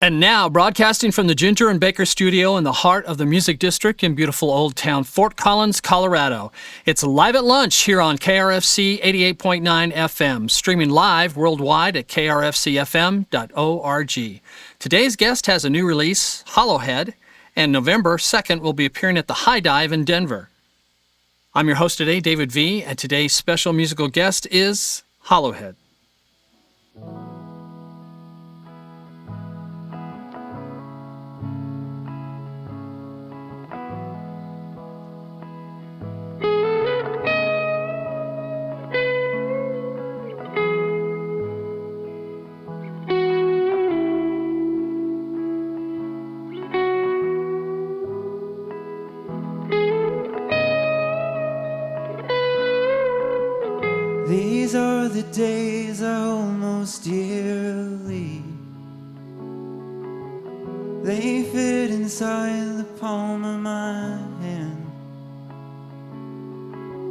And now, broadcasting from the Ginger and Baker studio in the heart of the Music District in beautiful old town Fort Collins, Colorado. It's Live at Lunch here on KRFC 88.9 FM, streaming live worldwide at krfcfm.org. Today's guest has a new release, Hollowhead, and November 2nd will be appearing at the High Dive in Denver. I'm your host today, David V., and today's special musical guest is Hollowhead. These are the days I hold most dearly. They fit inside the palm of my hand.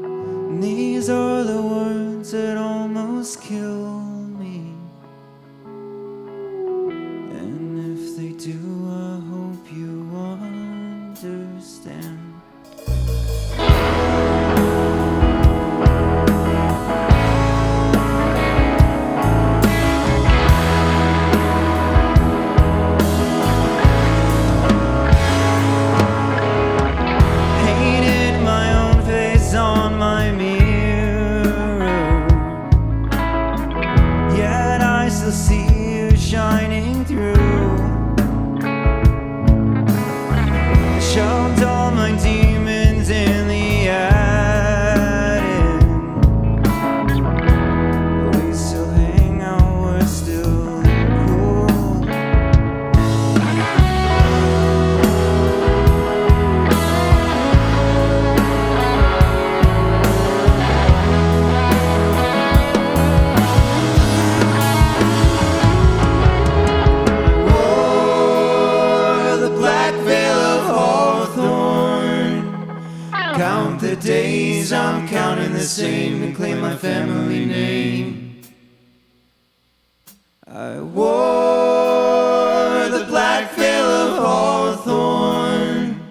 And these are the words that almost kill me. And if they do, I hope you understand. Shining through, shoved all my demons in the attic. We still hang out, we're still cool. Count the days, I'm counting the same to claim my family name. I wore the black veil of hawthorn,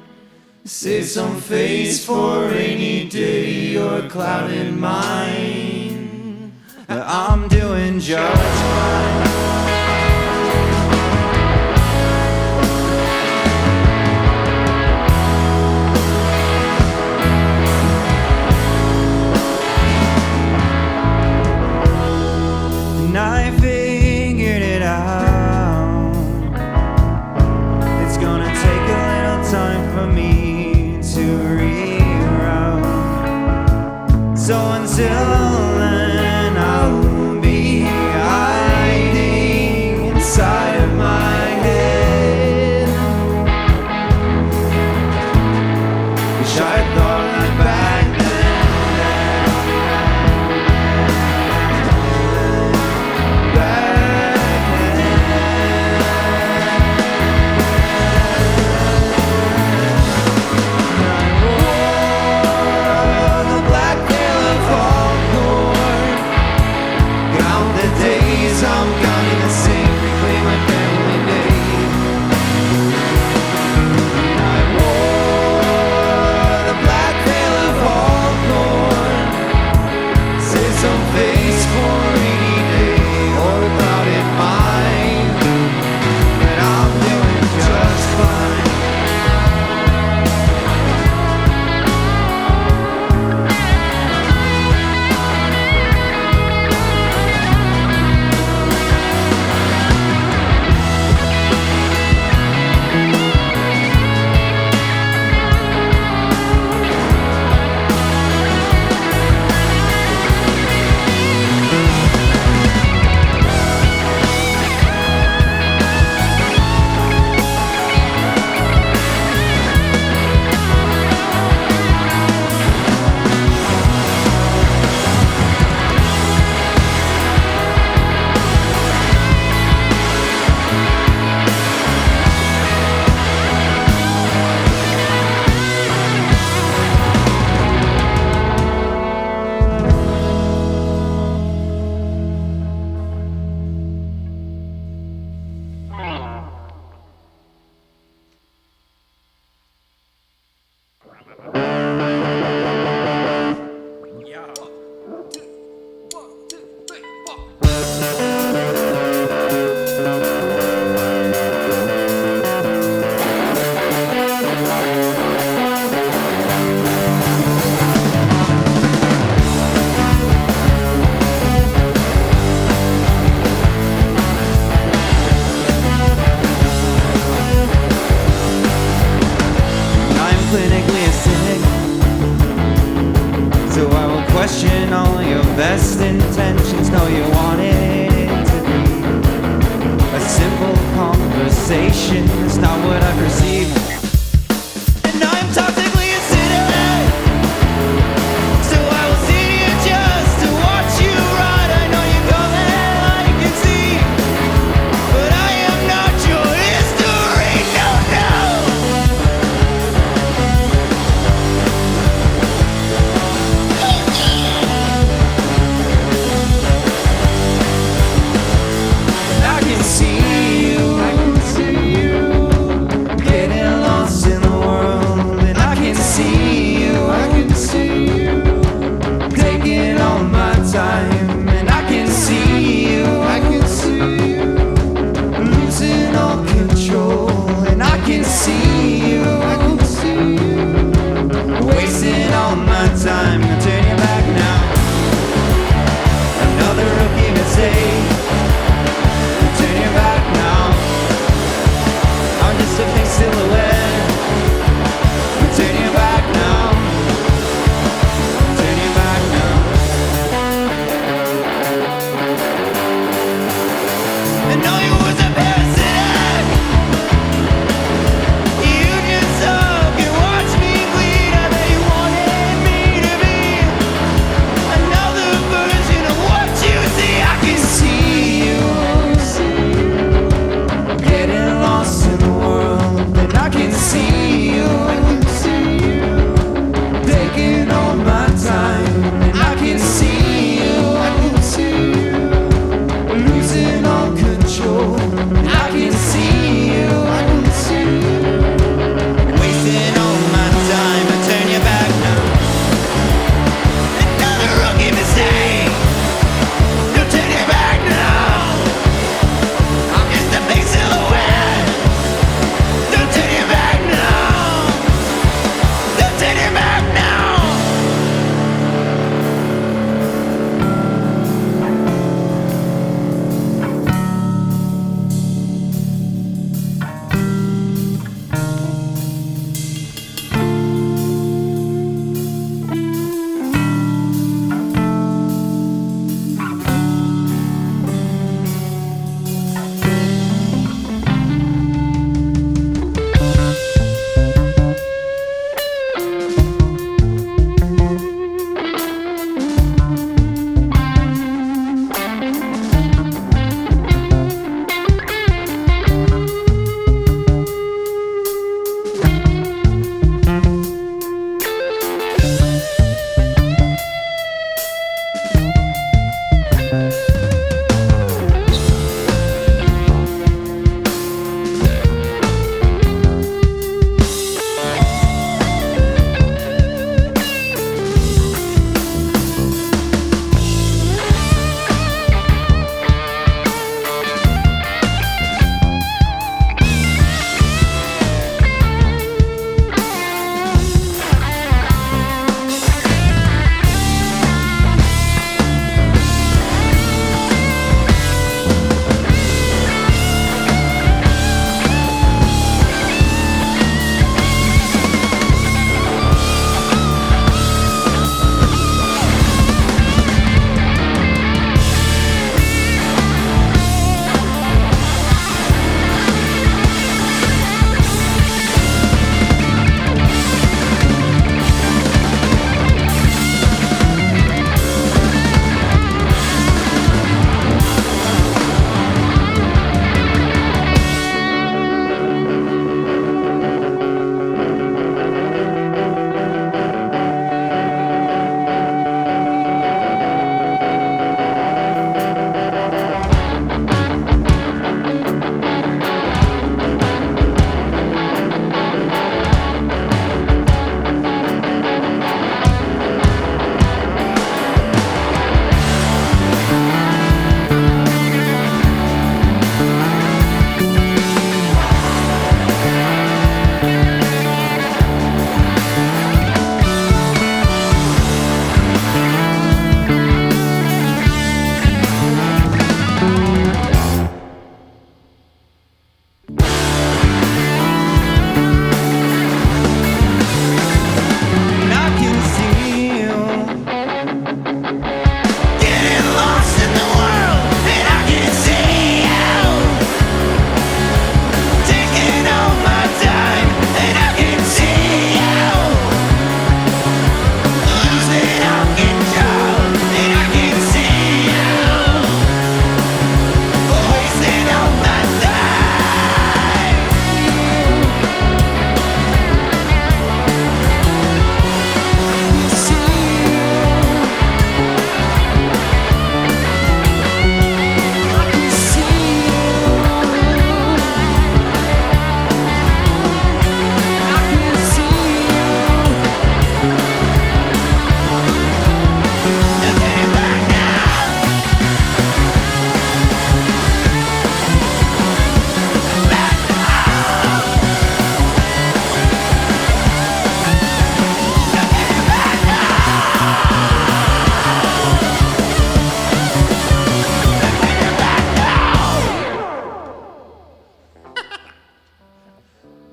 save some face for a rainy day or a clouded mind. I'm doing just fine. I figured it out. It's gonna take a little time for me to reroute. So until then, I'll be hiding inside of my head. Wish I thought like back then. sensation. It's not what I perceive. And I'm toxically acidic, so I will sit here just to watch you ride. I know you're coming, I can see, but I am not your history. No, no. I can see you getting lost in the world, and I can see you taking all my time, and I can see you losing all control, and I can see you wasting all my time. Now turn your back now, another rookie mistake. Turn your back now, I'm just a big silhouette. Turn your back now, turn your back now. I know you was a parasitic,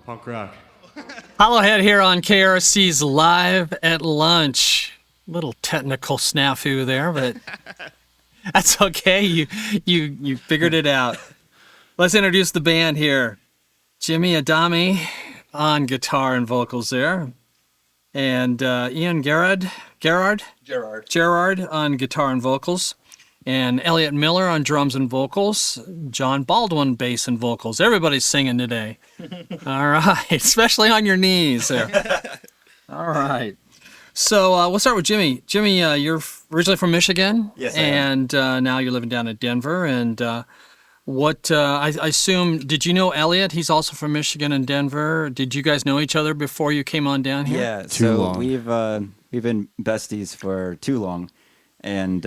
Punk rock. Hollowhead here on KRFC's Live at Lunch. Little technical snafu there, but that's okay. You figured it out. Let's introduce the band here. Jimmy Adami on guitar and vocals there. And Ian Gerard on guitar and vocals. And Elliot Miller on drums and vocals. John Baldwin bass and vocals. Everybody's singing today. All right, especially on your knees there. All right. So we'll start with Jimmy. Jimmy, you're originally from Michigan. Yes, I am. And now you're living down in Denver. And I assume, did you know Elliot? He's also from Michigan and Denver. Did you guys know each other before you came on down here? Yeah, Too long. we've been besties for too long, and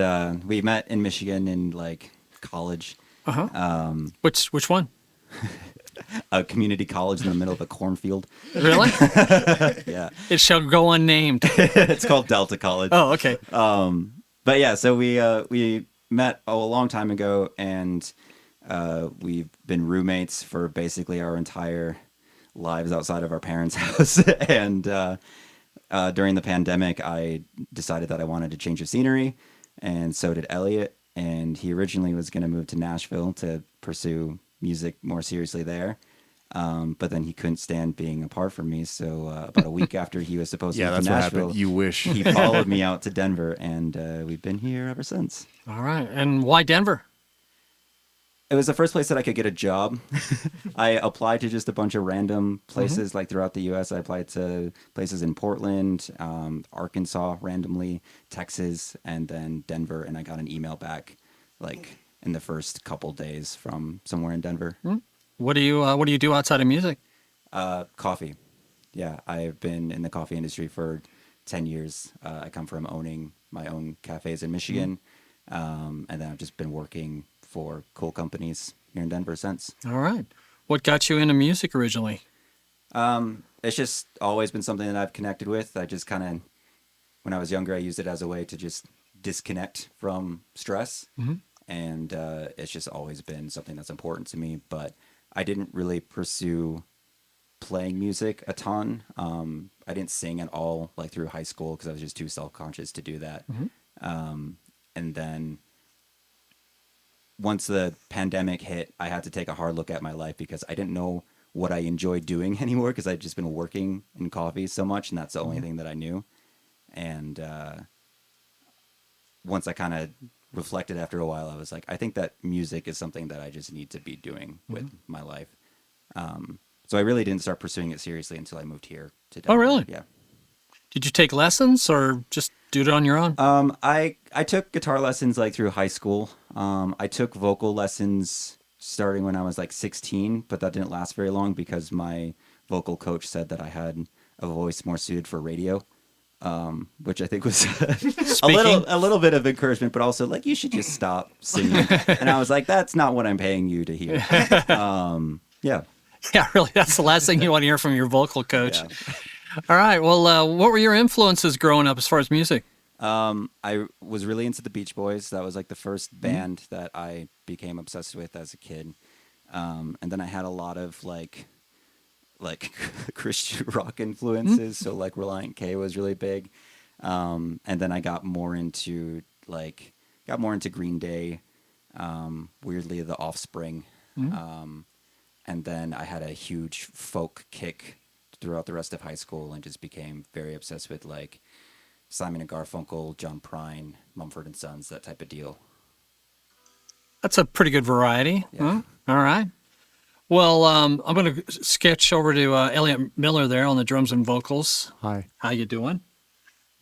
we met in Michigan in like college, Which one? a community college in the middle of a cornfield. Really? Yeah, It shall go unnamed. it's called Delta College. Oh, okay. But yeah, so we met a long time ago, and we've been roommates for basically our entire lives outside of our parents' house. And during the pandemic, I decided that I wanted to change of scenery, and so did Elliot. And he originally was going to move to Nashville to pursue music more seriously there. But then he couldn't stand being apart from me. So about a week after he was supposed to Yeah, move that's to what Nashville, happened. You wish. he followed me out to Denver, and we've been here ever since. All right. And why Denver? It was the first place that I could get a job. I applied to just a bunch of random places like throughout the U.S. I applied to places in Portland, Arkansas randomly, Texas, and then Denver. And I got an email back like in the first couple days from somewhere in Denver. What do you do outside of music? Coffee. Yeah, I've been in the coffee industry for 10 years. I come from owning my own cafes in Michigan. And then I've just been working for cool companies here in Denver since. All right. What got you into music originally? It's just always been something that I've connected with. I just kind of, when I was younger, I used it as a way to just disconnect from stress. And it's just always been something that's important to me. But I didn't really pursue playing music a ton. I didn't sing at all like through high school because I was just too self-conscious to do that. And then once the pandemic hit, I had to take a hard look at my life because I didn't know what I enjoyed doing anymore because I'd just been working in coffee so much, and that's the only thing that I knew. And once I kind of reflected after a while, I was like, I think that music is something that I just need to be doing with my life. So I really didn't start pursuing it seriously until I moved here to Denver. Oh, really? Yeah. Did you take lessons or just do it on your own? I took guitar lessons like through high school. I took vocal lessons starting when I was like 16, but that didn't last very long because my vocal coach said that I had a voice more suited for radio, which I think was a little bit of encouragement, but also like, you should just stop singing. And I was like, that's not what I'm paying you to hear. Yeah. Yeah, really. That's the last thing you want to hear from your vocal coach. Yeah. All right. Well, what were your influences growing up as far as music? I was really into the Beach Boys. That was like the first band that I became obsessed with as a kid. And then I had a lot of like Christian rock influences. So like Reliant K was really big. And then I got more into Green Day, weirdly The Offspring. And then I had a huge folk kick throughout the rest of high school and just became very obsessed with like Simon and Garfunkel, John Prine, Mumford & Sons, that type of deal. That's a pretty good variety. Yeah. Huh? All right. Well, I'm going to sketch over to Elliot Miller there on the drums and vocals. Hi. How you doing?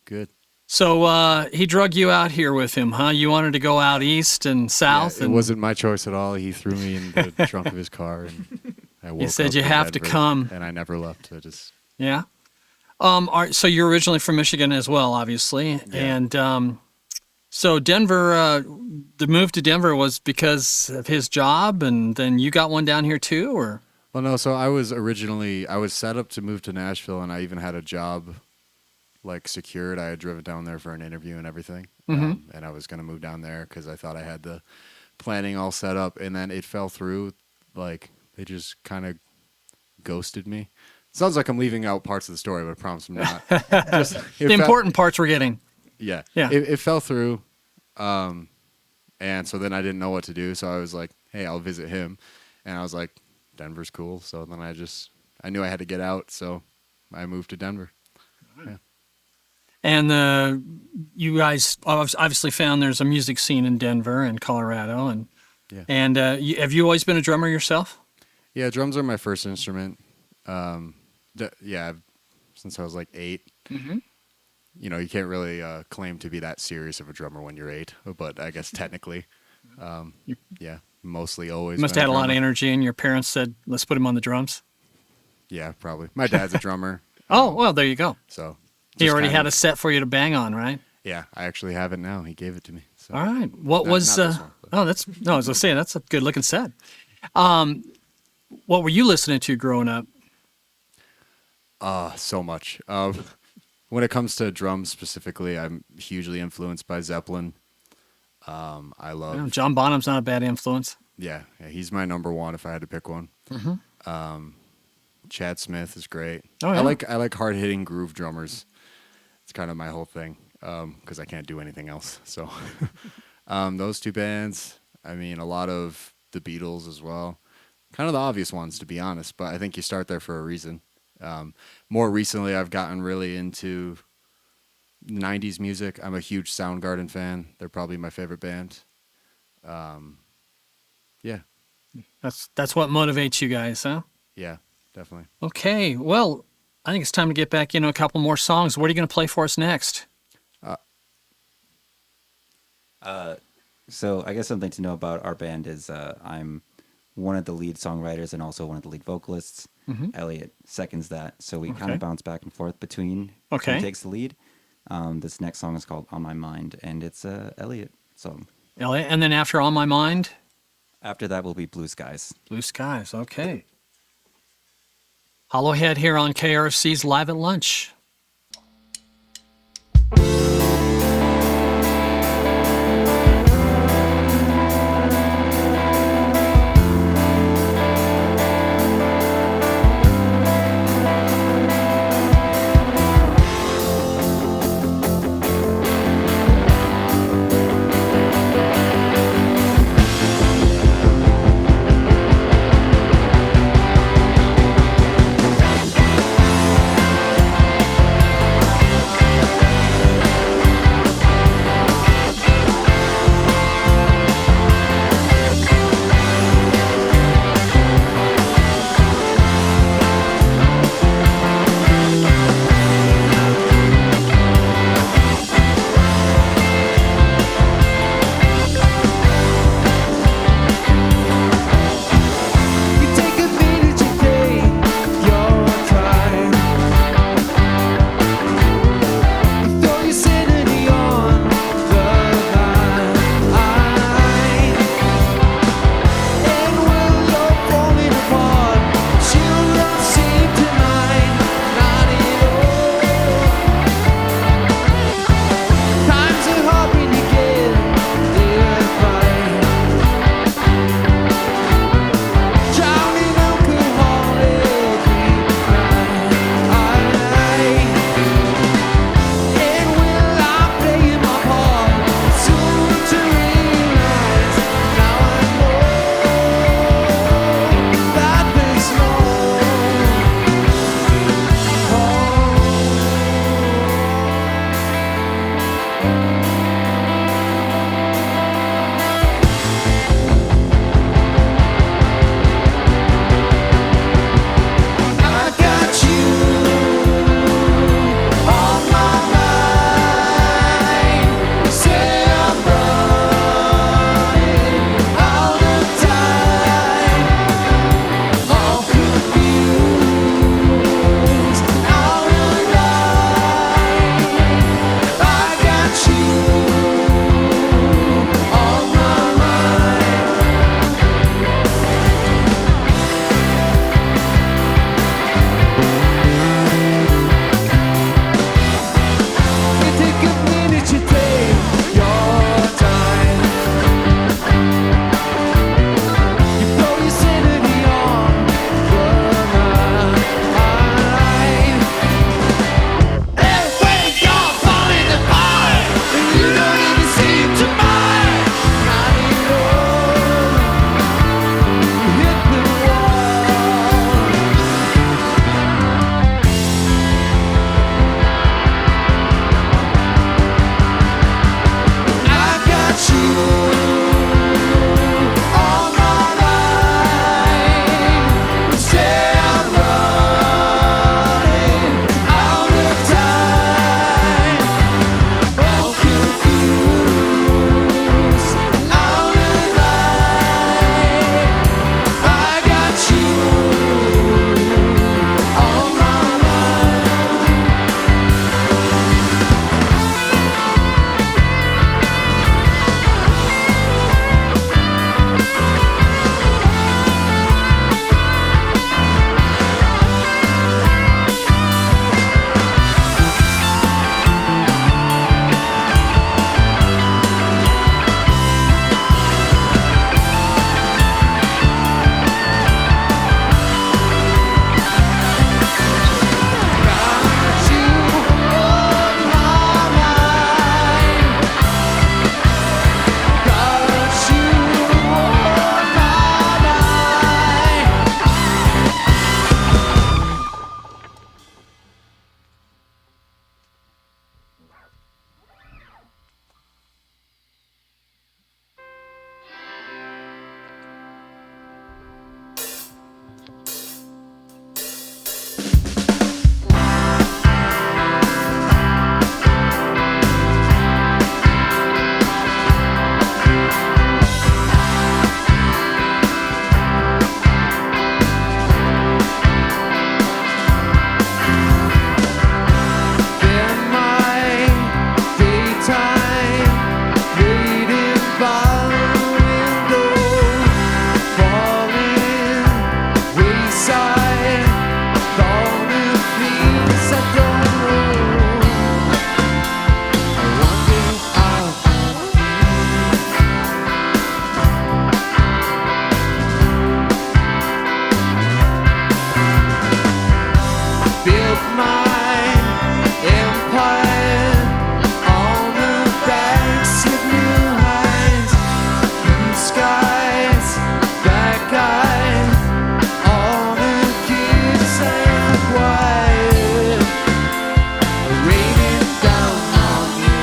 Good. So he drug you out here with him, huh? You wanted to go out east and south. Yeah, it wasn't my choice at all. He threw me in the trunk of his car, and I woke said up you in have to Denver, come. and I never left. Yeah. So you're originally from Michigan as well, obviously. Yeah. And so Denver, the move to Denver was because of his job, and then you got one down here too, or? Well, no. So I was set up to move to Nashville, and I even had a job like secured. I had driven down there for an interview and everything, and I was going to move down there because I thought I had the planning all set up, and then it fell through. Like they just kind of ghosted me. Sounds like I'm leaving out parts of the story, but I promise I'm not. The important parts we're getting. Yeah. Yeah. It fell through. And so then I didn't know what to do. So I was like, hey, I'll visit him. And I was like, Denver's cool. So then I knew I had to get out. So I moved to Denver. Yeah. And you guys obviously found there's a music scene in Denver and Colorado. And Yeah. and have you always been a drummer yourself? Yeah, drums are my first instrument. Since I was like 8. Mm-hmm. You know, you can't really claim to be that serious of a drummer when you're 8, but I guess technically, mostly always. Must been have had a lot of drummer. energy, and your parents said, "Let's put him on the drums." Yeah, probably. My dad's a drummer, Oh, well, there you go. so He just already kind had of- a set for you to bang on, right? Yeah, I actually have it now. He gave it to me. So. All right. What Not- was? not this one, but- I was gonna say that's a good looking set. What were you listening to growing up? So much. When it comes to drums specifically, I'm hugely influenced by Zeppelin. I love. John Bonham's not a bad influence. Yeah, he's my number one if I had to pick one. Mm-hmm. Chad Smith is great. Oh, yeah. I like hard hitting groove drummers. It's kind of my whole thing because I can't do anything else. So those two bands. I mean, a lot of the Beatles as well. Kind of the obvious ones, to be honest. But I think you start there for a reason. More recently, I've gotten really into 90s music. I'm a huge Soundgarden fan. They're probably my favorite band. Yeah, That's what motivates you guys, huh? yeah, definitely. Okay. Well, I think it's time to get back into a couple more songs. What are you going to play for us next? So I guess something to know about our band is I'm one of the lead songwriters and also one of the lead vocalists. Mhm. Elliot seconds that, so we kind Okay. of bounce back and forth between Okay. who takes the lead. This next song is called "On My Mind," and it's a Elliot song. Elliot, and then after On My Mind, After that will be "Blue Skies." Blue Skies. Okay. Hollowhead here on KRFC's Live at Lunch. built my empire on the backs of new highs, blue skies, black eyes, all the kids and quiet, raining down on you.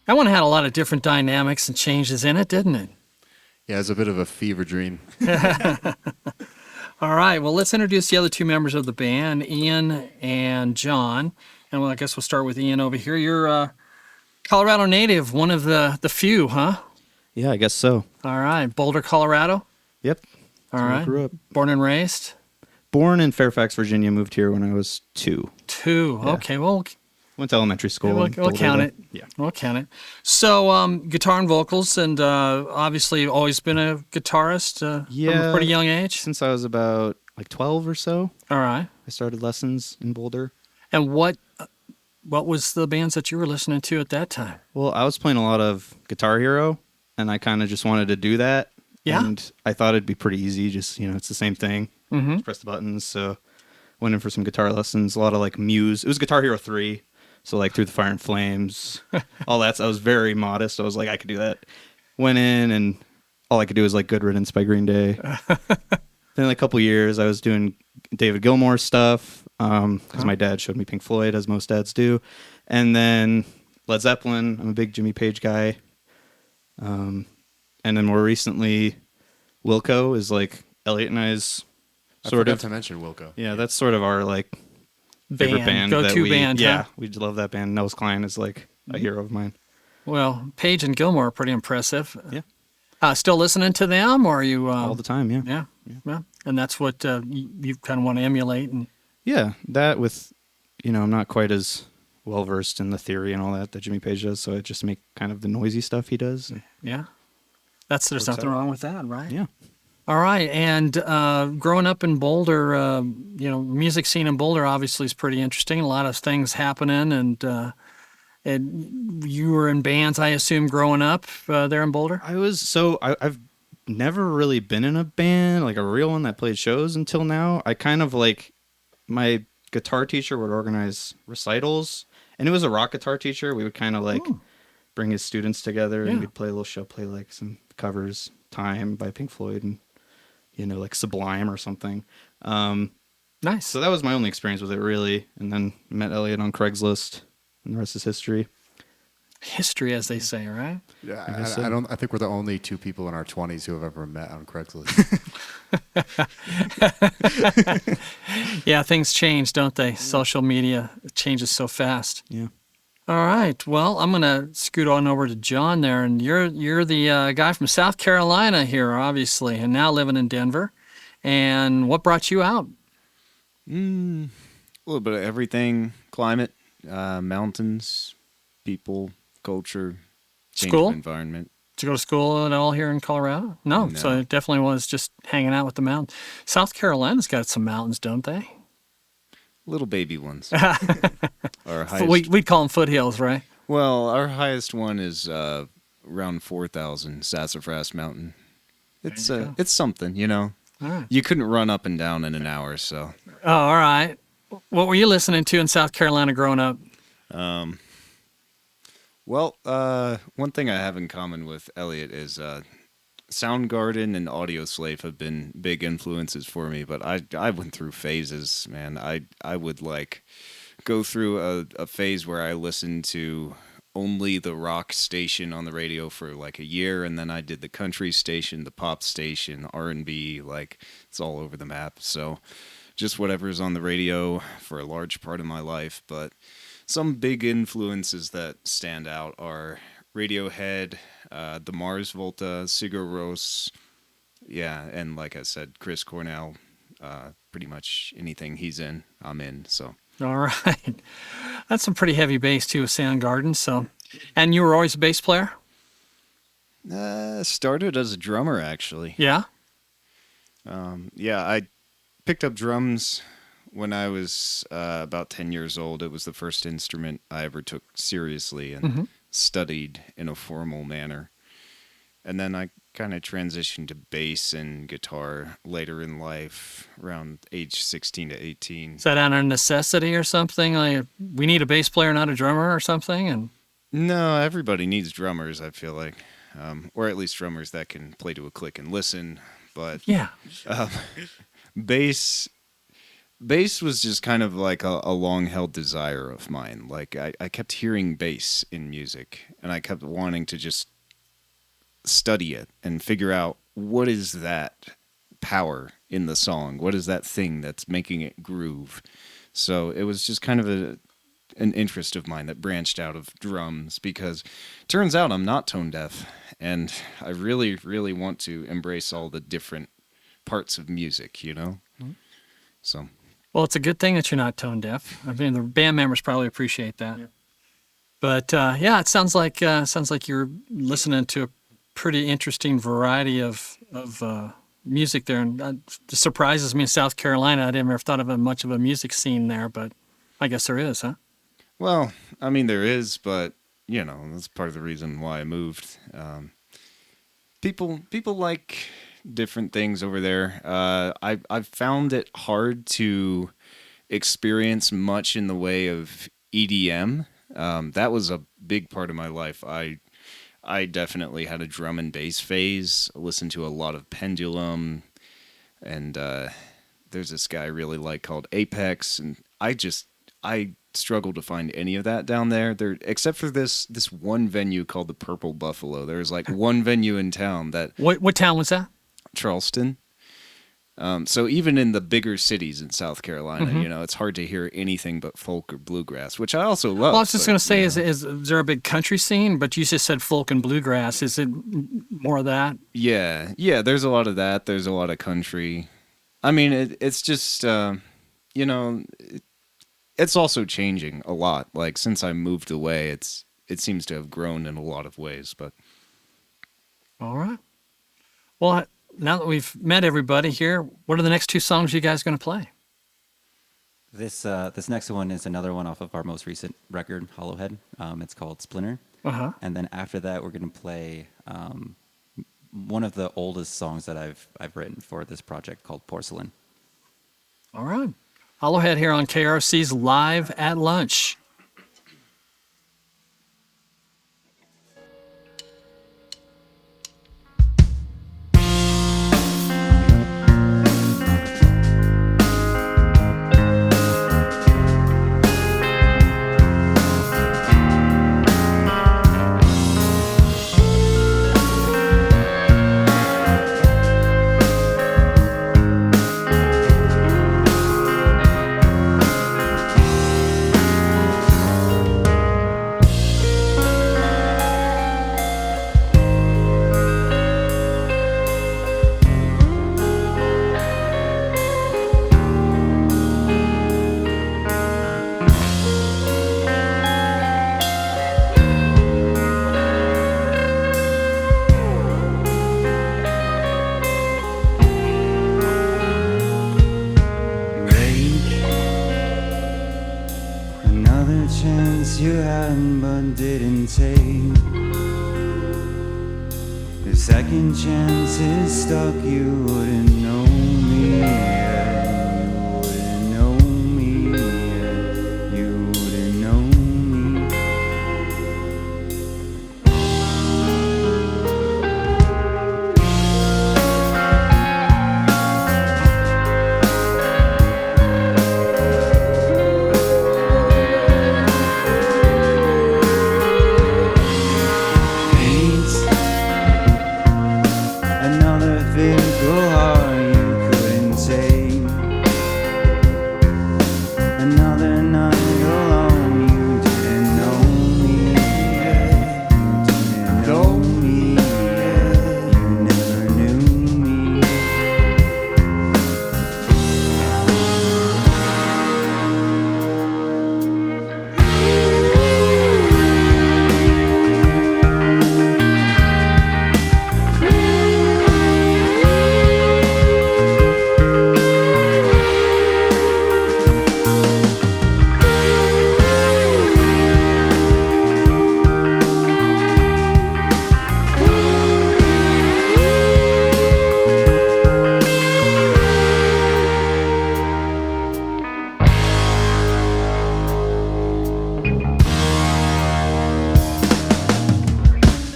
That one had a lot of different dynamics and changes in it, didn't it? Yeah, it's a bit of a fever dream. All right, well, let's introduce the other two members of the band, Ian and John. And well, I guess we'll start with Ian over here. You're a Colorado native, one of the few, huh? Yeah, I guess so. All right, Boulder, Colorado? Yep. All That's where I right. grew up. Born and raised? Born in Fairfax, Virginia. Moved here when I was 2. Two. Yeah. Okay, well, Went to elementary school. we'll in count Boulder, it. though. Yeah. We'll count it. So, guitar and vocals, and obviously always been a guitarist from a Yeah. pretty young age. Since I was about like 12 or so, All right. I started lessons in Boulder. And what was the bands that you were listening to at that time? Well, I was playing a lot of Guitar Hero, and I kind of just wanted to do that. Yeah. And I thought it'd be pretty easy. Just, it's the same thing. Mm-hmm. Just press the buttons. So went in for some guitar lessons, a lot of like Muse. It was Guitar Hero 3. So like Through the Fire and Flames, all that. So I was very modest. I was like, I could do that. Went in, and all I could do was like Good Riddance by Green Day. Then like a couple years, I was doing David Gilmour stuff because my dad showed me Pink Floyd, as most dads do. And then Led Zeppelin. I'm a big Jimmy Page guy. And then more recently, Wilco is like Elliot and I's I sort forgot of. to mention Wilco. Yeah, that's sort of our like favorite band. Go-to band, Yeah, huh? we love that band. Nels Klein is like a hero of mine. Well, Page and Gilmore are pretty impressive. Yeah. Still listening to them, or are you? All the time, yeah. Yeah. Yeah. And that's what you kind of want to emulate. And Yeah, that with, I'm not quite as well versed in the theory and all that Jimmy Page does, so I just make kind of the noisy stuff he does. yeah, there's Works nothing out. wrong with that, right? Yeah. All right. And growing up in Boulder, music scene in Boulder obviously is pretty interesting. A lot of things happening, and you were in bands, I assume, growing up there in Boulder. I've never really been in a band, like a real one that played shows until now. I kind of like, my guitar teacher would organize recitals, and it was a rock guitar teacher. We would kind of like bring his students together, Yeah. and we'd play a little show, play like some covers, Time by Pink Floyd, and like Sublime or something. Nice. So that was my only experience with it, really. And then met Elliot on Craigslist, and the rest is history. History, as they say, right? Yeah, I guess I so. don't. I think we're the only two people in our 20s who have ever met on Craigslist. Yeah, things change, don't they? Social media changes so fast. Yeah. All right. Well, I'm gonna scoot on over to John there, and you're the guy from South Carolina here, obviously, and now living in Denver. And what brought you out? A little bit of everything: climate, mountains, people, culture, change School? of environment. Did you go to school at all here in Colorado? No. So No. it definitely was just hanging out with the mountains. South Carolina's got some mountains, don't they? Little baby ones. Our highest, We'd call them foothills, right? well, our highest one is around 4,000, Sassafras Mountain. It's There you go. it's something, you know. All right. You couldn't run up and down in an hour, so. Oh, all right. What were you listening to in South Carolina growing up? Well, one thing I have in common with Elliot is Soundgarden and Audioslave have been big influences for me, but I went through phases, man. I would like go through a phase where I listened to only the rock station on the radio for like a year, and then I did the country station, the pop station, R&B, like it's all over the map. So just whatever's on the radio for a large part of my life, but some big influences that stand out are Radiohead, the Mars Volta, Sigur Rós, yeah, and like I said, Chris Cornell. Pretty much anything he's in, I'm in. So All right. That's some pretty heavy bass, too, with Soundgarden. So, and you were always a bass player? started as a drummer actually. Yeah? Yeah, I picked up drums when I was about 10 years old. It was the first instrument I ever took seriously and studied in a formal manner. And then I kind of transitioned to bass and guitar later in life, around age 16 to 18. Is that out of necessity or something? Like, we need a bass player, not a drummer or something? And No, everybody needs drummers, I feel like. Or at least drummers that can play to a click and listen. But yeah. bass was just kind of like a long-held desire of mine. Like, I kept hearing bass in music, and I kept wanting to just study it and figure out what is that power in the song? What is that thing that's making it groove? So it was just kind of an interest of mine that branched out of drums, because turns out I'm not tone deaf, and I really, really want to embrace all the different parts of music, you know? So... Well, it's a good thing that you're not tone deaf. I mean, the band members probably appreciate that. Yeah. But yeah, it sounds like you're listening to a pretty interesting variety of music there, and it surprises me in South Carolina. I never thought of much of a music scene there, but I guess there is, huh? Well, I mean, there is, but you know, that's part of the reason why I moved. People like different things over there. I've found it hard to experience much in the way of EDM. That was a big part of my life. I definitely had a drum and bass phase. I listened to a lot of Pendulum, and there's this guy I really like called Apex, and I struggle to find any of that down there. Except for this one venue called the Purple Buffalo. There's like one venue in town that... What town was that? Charleston. So even in the bigger cities in South Carolina, you know, it's hard to hear anything but folk or bluegrass, which I also love. Well, I was just going to say, is there a big country scene? But you just said folk and bluegrass. Is it more of that? Yeah, there's a lot of that. There's a lot of country. I mean, it's just, you know, it's also changing a lot. Like, since I moved away, it seems to have grown in a lot of ways. But all right. Well, now that we've met everybody here, what are the next two songs you guys going to play? This next one is another one off of our most recent record, Hollowhead. It's called Splinter. Uh-huh. And then after that, we're going to play one of the oldest songs that I've written for this project called Porcelain. All right. Hollowhead here on KRFC's Live at Lunch. second chances stuck, you wouldn't know me. Yeah. You wouldn't know me. Yeah. You wouldn't know me. Another physical heart you couldn't take. Another night alone, you didn't know me. Yeah. You didn't know me. Yeah. You never knew me.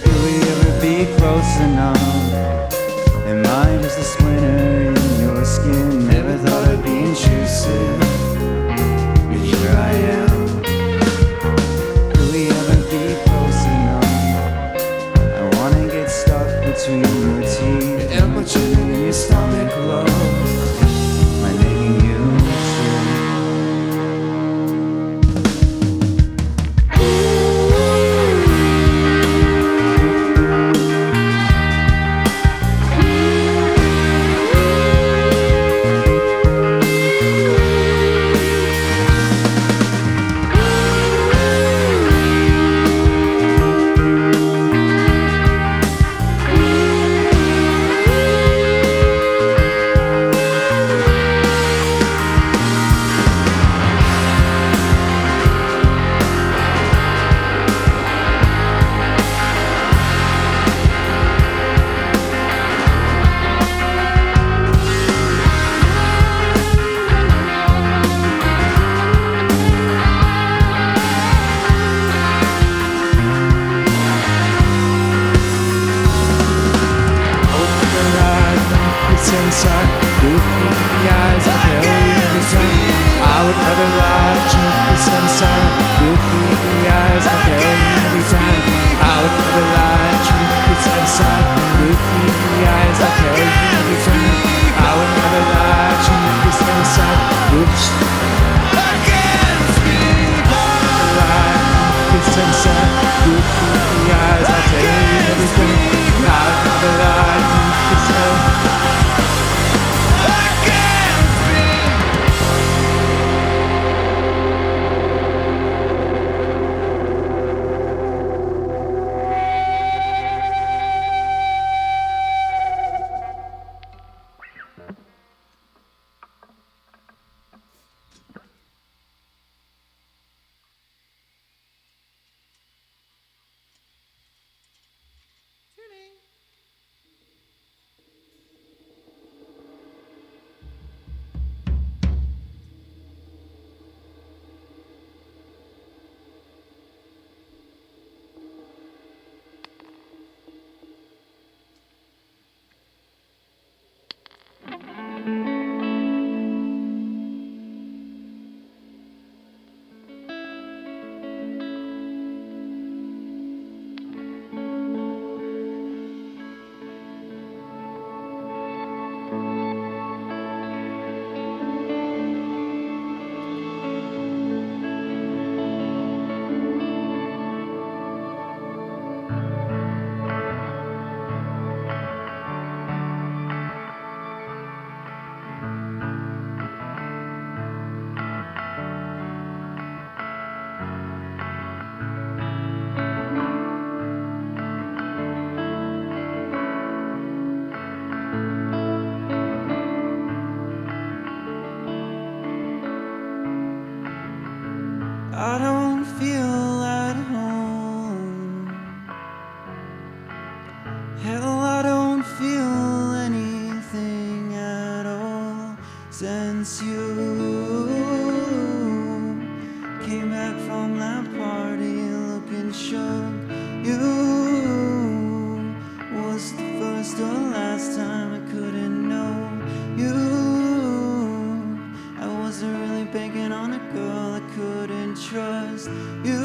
Will we ever be close enough? Am I just a splinter in your skin? Never thought I'd be intrusive, but here I am. Will we ever be close enough? I wanna get stuck between your teeth. And my chin in your stomach, love. My making you true. Inside, look me in the eyes, I tell you every time. I would never lie, truth is inside. Look me in the eyes, I tell you every time. I would never lie, truth is inside. Look me in the eyes, I tell you every time. I would never lie, truth is inside. Oops. I can't speak. Lie, it's inside. Look me in the eyes, I tell you everything. I would never lie, truth is inside. I don't feel at home. Had a lot since you came back from that party looking shook. You was the first or last time I couldn't know you. I wasn't really banking on a girl I couldn't trust you.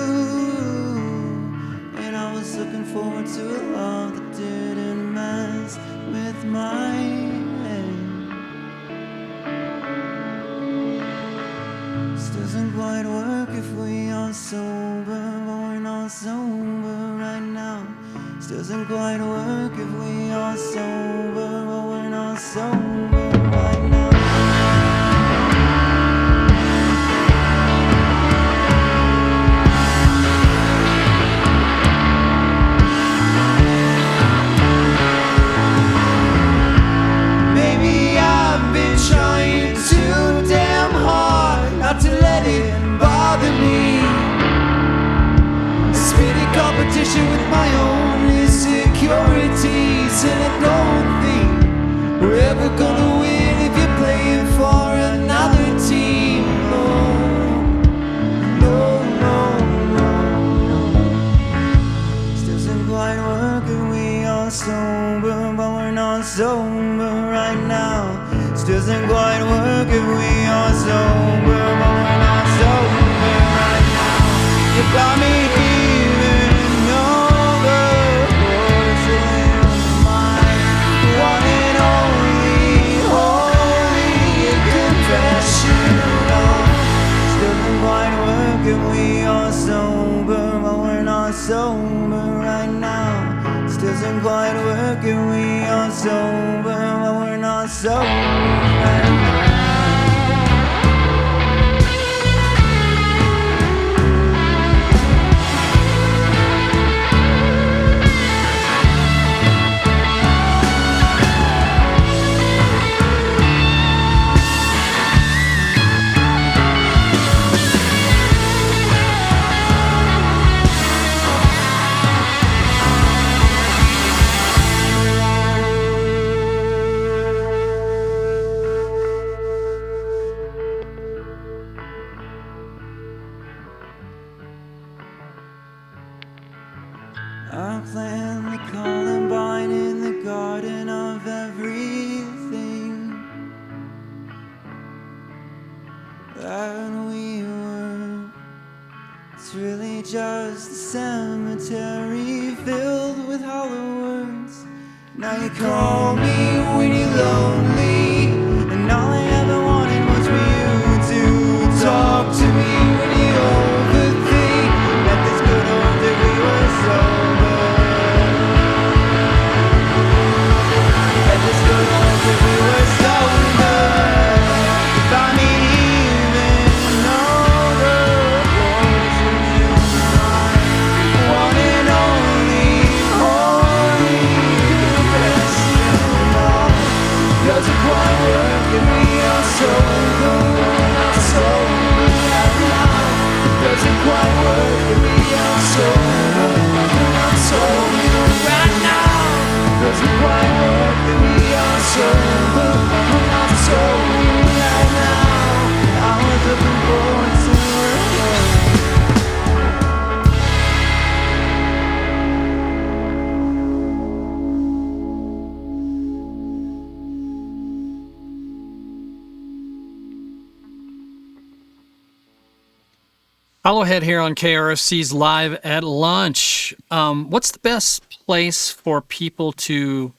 And I was looking forward to a love that didn't mess with my head. This doesn't quite work if we are sober, but we're not sober right now. This doesn't quite work if we are sober, but we're not sober right now. Maybe I've been trying too damn hard not to let it bother me. Spitting competition with my own insecurities, and I don't think we're ever gonna win if you're playing for another team. No, no, no, no, no. This doesn't quite work if we are sober, but we're not sober right now. This doesn't quite work if we are sober, but we're not sober right now. You got me hearing all the voices in my one and only holy confession. This doesn't quite work if we are sober, but we're not sober right now. This doesn't quite work if we are sober, but we're not sober right now. I plan the Columbine in the garden of everything that we were. It's really just a cemetery filled with hollow words. Now you call me when you're lonely, and all I ever wanted was for you to talk to me when you overthink that this good old day we were sober. That this good old day we were sober. By me even know the voices in my one and only holy confession. Doesn't quite work if we are sober, not sober right now. Doesn't quite work if we are sober, not sober right now. Doesn't quite work if we are sober, not sober right now. I was looking forward to it. Hollowhead here on KRFC's Live at Lunch. What's the best place for people to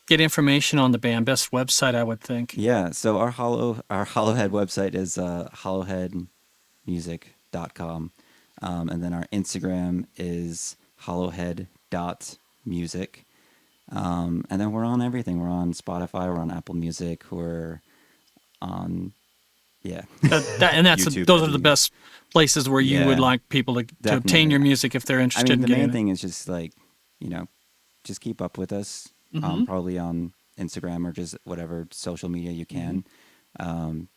get information on the band? Best website, I would think. Yeah, so our Hollowhead website is hollowheadmusic.com. And then our Instagram is hollowhead.music. And then we're on everything. We're on Spotify, we're on Apple Music, we're on, yeah. And that's YouTube, those are the best places where you Yeah, would like people to obtain definitely. your music if they're I interested mean, in the getting main it. thing is just like, just keep up with us, probably on Instagram or just whatever social media you can,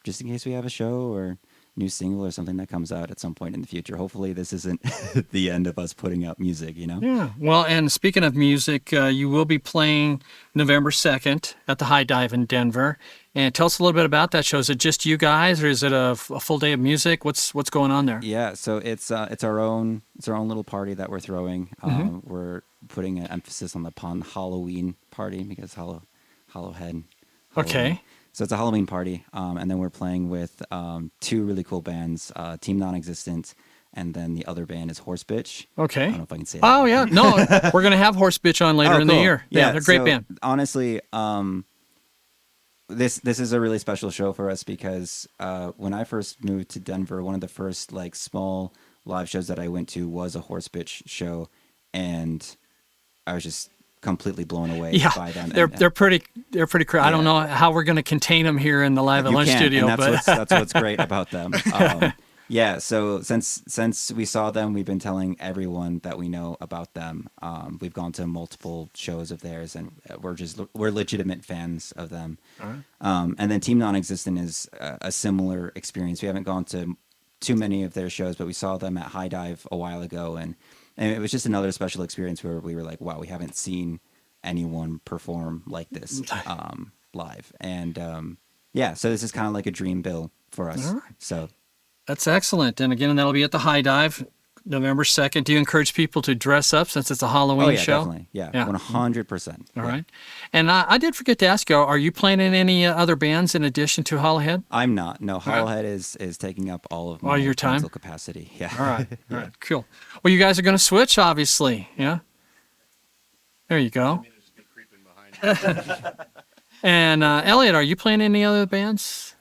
just in case we have a show or new single or something that comes out at some point in the future. Hopefully this isn't the end of us putting out music, you know? Yeah. Well, and speaking of music, you will be playing November 2nd at the High Dive in Denver. And tell us a little bit about that show. Is it just you guys, or is it a full day of music? What's going on there? Yeah, so it's our own little party that we're throwing. We're putting an emphasis upon Halloween party because Hallowhead. Okay. So it's a Halloween party, and then we're playing with 2 really cool bands, Team Non-Existent, and then the other band is Horse Bitch. Okay. I don't know if I can say that. Oh, yeah. No, we're going to have Horse Bitch on later in the cool. year. Yeah, they're a great so band. Honestly, this is a really special show for us because when I first moved to Denver, one of the first like small live shows that I went to was a Horse Bitch show, and I was just completely blown away by them. They're pretty I don't know how we're going to contain them here in the Live at Lunch studio, and but that's what's great about them. Yeah, so since we saw them, we've been telling everyone that we know about them. We've gone to multiple shows of theirs, and we're legitimate fans of them. All right. And then Team Non-Existent is a similar experience. We haven't gone to too many of their shows, but we saw them at High Dive a while ago, and it was just another special experience where we were like, wow, we haven't seen anyone perform like this live. And so this is kind of like a dream bill for us. All right. So that's excellent. And again, that'll be at the High Dive, November 2nd. Do you encourage people to dress up since it's a Halloween show? Definitely. Yeah, 100%. All right. And I did forget to ask you, are you playing in any other bands in addition to Hollowhead? I'm not. No, Hollowhead is taking up all of my your time? mental capacity. Yeah. All right. All right. Cool. Well, you guys are going to switch, obviously. Yeah. There you go. And Elliot, are you playing any other bands?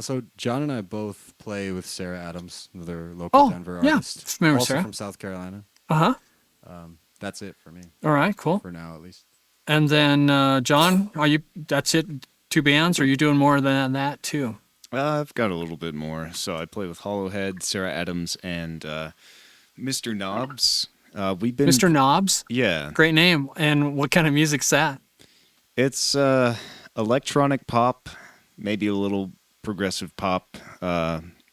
So John and I both play with Sarah Adams, another local Denver artist. Familiar with also Sarah. from South Carolina. Uh-huh. That's it for me, All right, cool. for now at least. And then John, that's it, 2 bands, or are you doing more than that too? I've got a little bit more. So I play with Hollowhead, Sarah Adams, and Mr. Knobs. We've been Mr. Knobs? Yeah. Great name. And what kind of music's that? It's electronic pop, maybe a little progressive pop.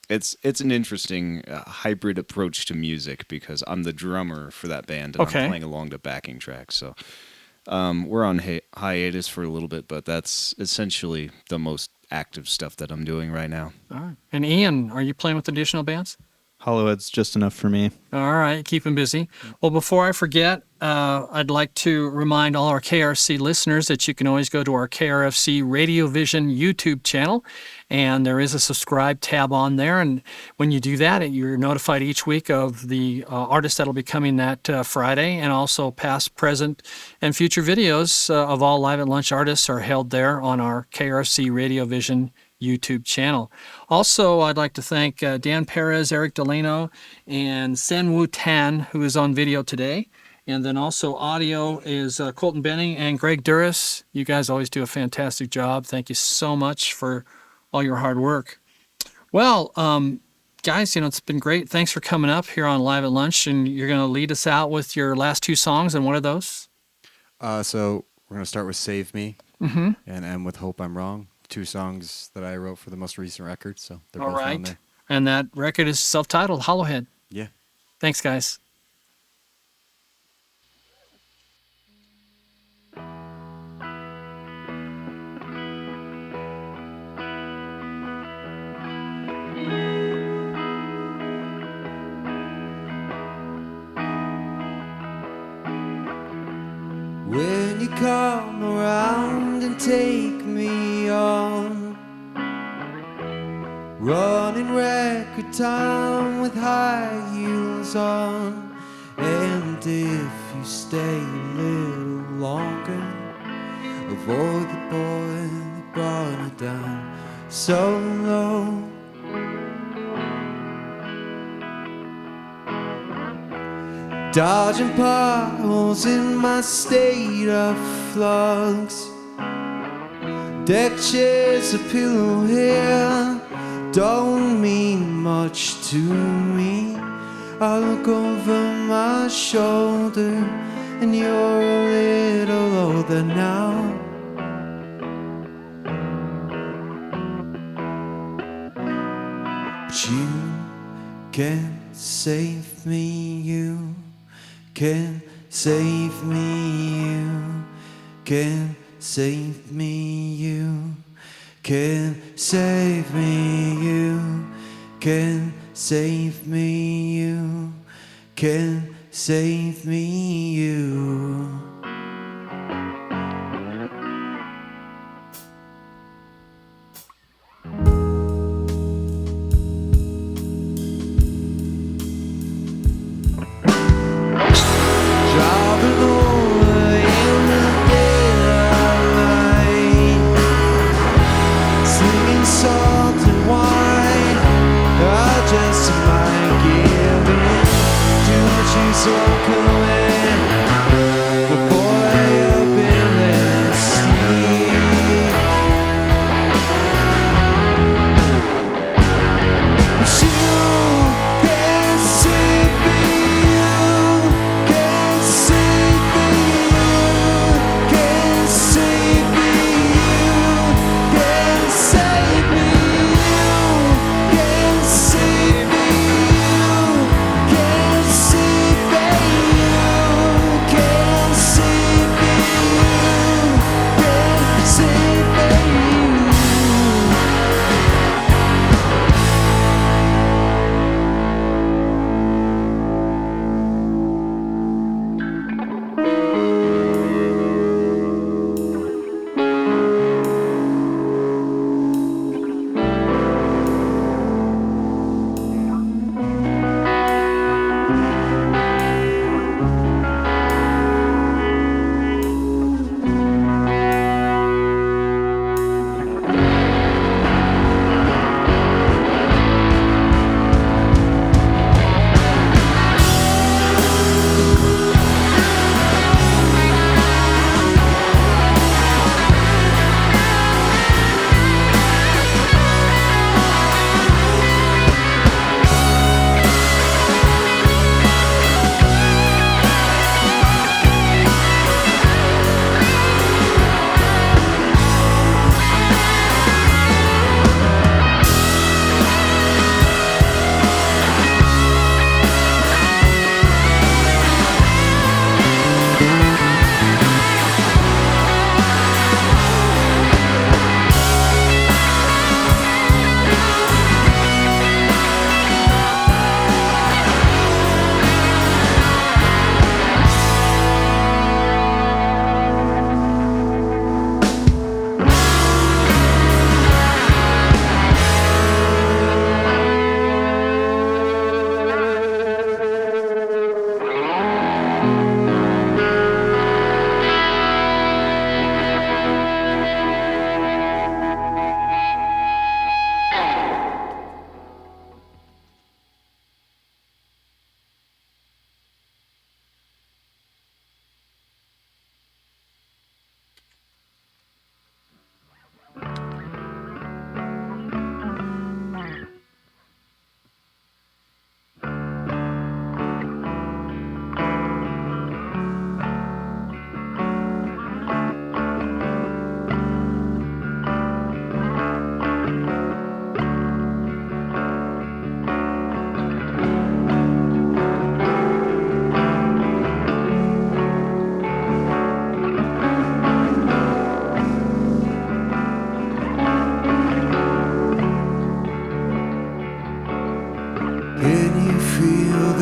It's an interesting hybrid approach to music because I'm the drummer for that band and I'm playing along the backing tracks. So we're on hiatus for a little bit, but that's essentially the most active stuff that I'm doing right now. All right. And Ian, are you playing with additional bands? Hollowhead's just enough for me. All right, keep him busy. Well, before I forget, I'd like to remind all our KRFC listeners that you can always go to our KRFC RadioVision YouTube channel, and there is a subscribe tab on there. And when you do that, you're notified each week of the artists that'll be coming that Friday, and also past, present, and future videos of all Live at Lunch artists are held there on our KRFC RadioVision YouTube channel. Also, I'd like to thank Dan Perez, Eric Delano, and Sen Wu Tan, who is on video today. And then also audio is Colton Boening and Greg Douras. You guys always do a fantastic job. Thank you so much for all your hard work. Well, guys, it's been great. Thanks for coming up here on Live at Lunch, and you're going to lead us out with your last 2 songs, and what are those? So we're going to start with Save Me and end with Hope I'm Wrong. 2 songs that I wrote for the most recent record, so they're All both on right. there. And that record is self-titled, Hollowhead. Yeah. Thanks, guys. When you come around and take me on, running record time with high heels on, and if you stay a little longer, avoid the boy that brought it down so low. Dodging potholes in my state of flux. Deck chairs, a pillow here don't mean much to me. I look over my shoulder and you're a little older now. But you can save me, you can save me, you can save me, you can save me, you can save me, you can save me, you.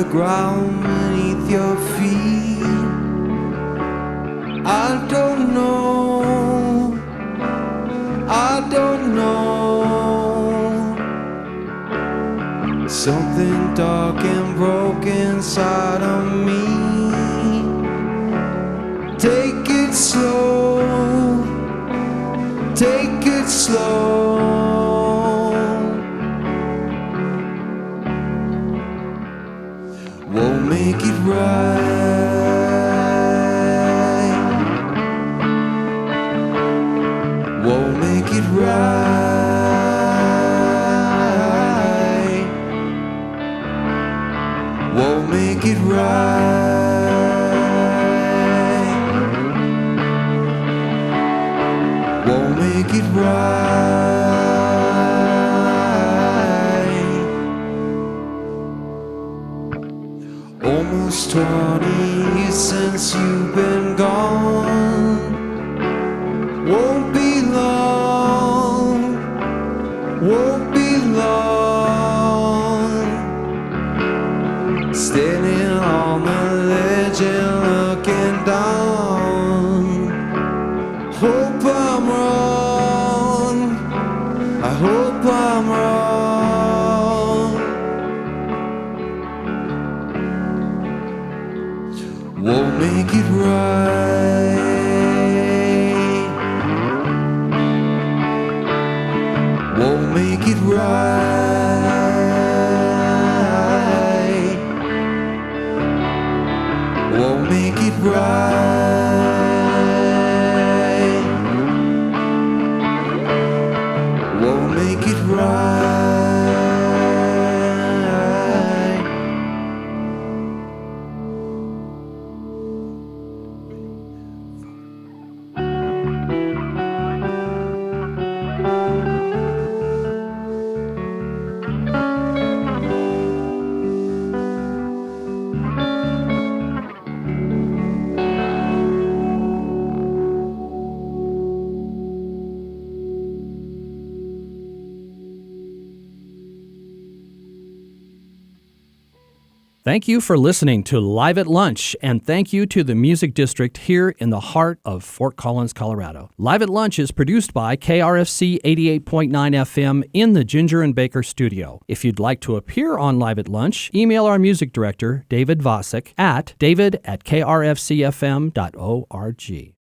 the ground beneath your feet. I don't know, I don't know. Something dark and broken inside of me. Take it slow, take it slow. Won't make it right. Won't make it right. Won't make it right. Won't make it right. almost 20 since you've been gone. Won't be long, won't be long. Standing on the ledge and looking down. Hope I'm wrong, I hope I'm wrong. Won't make it right. Won't make it right. Won't make it right. Won't make it right. Thank you for listening to Live at Lunch, and thank you to the Music District here in the heart of Fort Collins, Colorado. Live at Lunch is produced by KRFC 88.9 FM in the Ginger and Baker studio. If you'd like to appear on Live at Lunch, email our music director, David Vacek, at david@krfcfm.org.